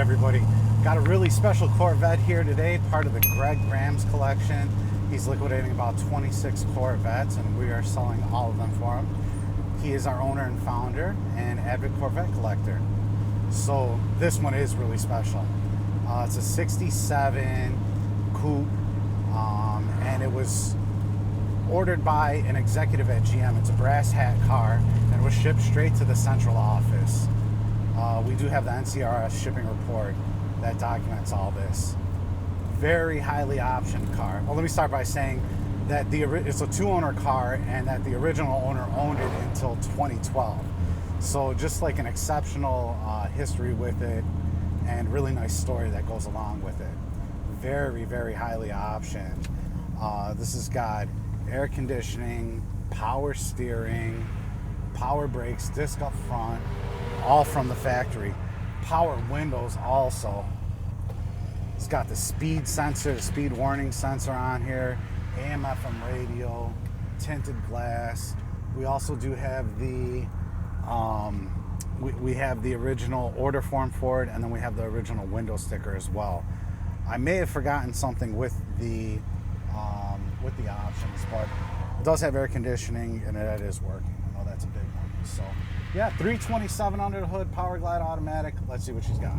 everybody. Got a really special Corvette here today, part of the Greg Graham's collection. He's liquidating about 26 Corvettes, and we are selling all of them for him. He is our owner and founder and avid Corvette collector. So this one is really special. It's a 67 coupe, and it was ordered by an executive at GM. It's a brass hat car, and it was shipped straight to the central office. We do have the NCRS shipping report that documents all this. Very highly optioned car. Well, let me start by saying that it's a two-owner car, and that the original owner owned it until 2012. So just like an exceptional history with it, and really nice story that goes along with it. Very, very highly optioned. This has got air conditioning, power steering, power brakes, disc up front, all from the factory. Power windows also. It's got the speed sensor, the speed warning sensor on here, AM FM radio, tinted glass. We also do have the we have the original order form for it, and then we have the original window sticker as well. I may have forgotten something with the options, but it does have air conditioning, and it is working. I know that's a big one. So yeah, 327 under the hood, power glide automatic. Let's see what she's got.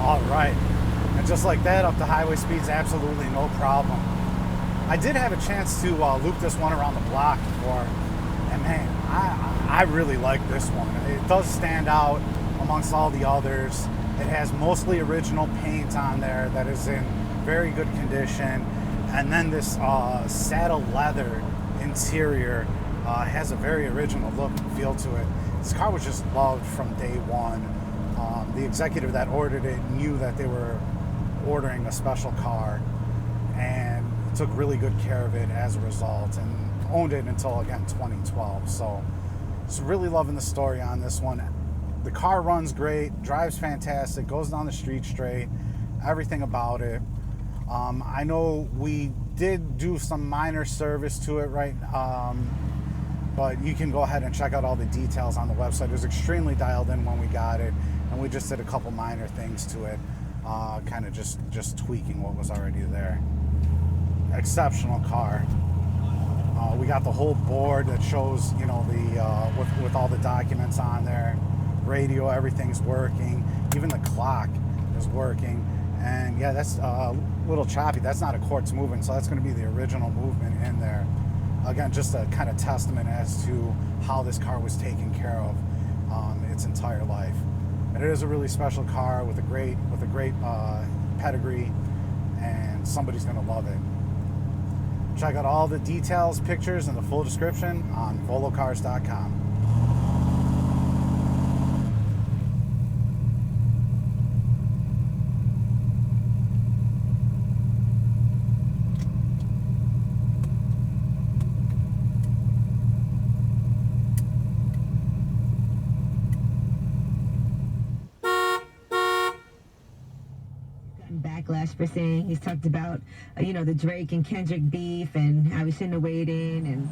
All right, and just like that, up to highway speeds, absolutely no problem. I did have a chance to loop this one around the block before, and man, I really like this one. It does stand out amongst all the others. It has mostly original paint on there that is in very good condition, and then this saddle leather interior has a very original look and feel to it. This car was just loved from day one. The executive that ordered it knew that they were ordering a special car, and took really good care of it as a result, and owned it until, again, 2012. So just really loving the story on this one. The car runs great, drives fantastic, goes down the street straight, everything about it. I know we did do some minor service to it, right? But you can go ahead and check out all the details on the website. It was extremely dialed in when we got it, and we just did a couple minor things to it, kind of just tweaking what was already there. Exceptional car. We got the whole board that shows, you know, the with all the documents on there. Radio, everything's working. Even the clock is working. And yeah, that's a little choppy. That's not a quartz movement, so that's going to be the original movement in there. Again, just a kind of testament as to how this car was taken care of its entire life. And it is a really special car with a great pedigree, and somebody's going to love it. Check out all the details, pictures, and the full description on volocars.com. Backlash for saying he's talked about, the Drake and Kendrick beef and how he shouldn't have weighed in, and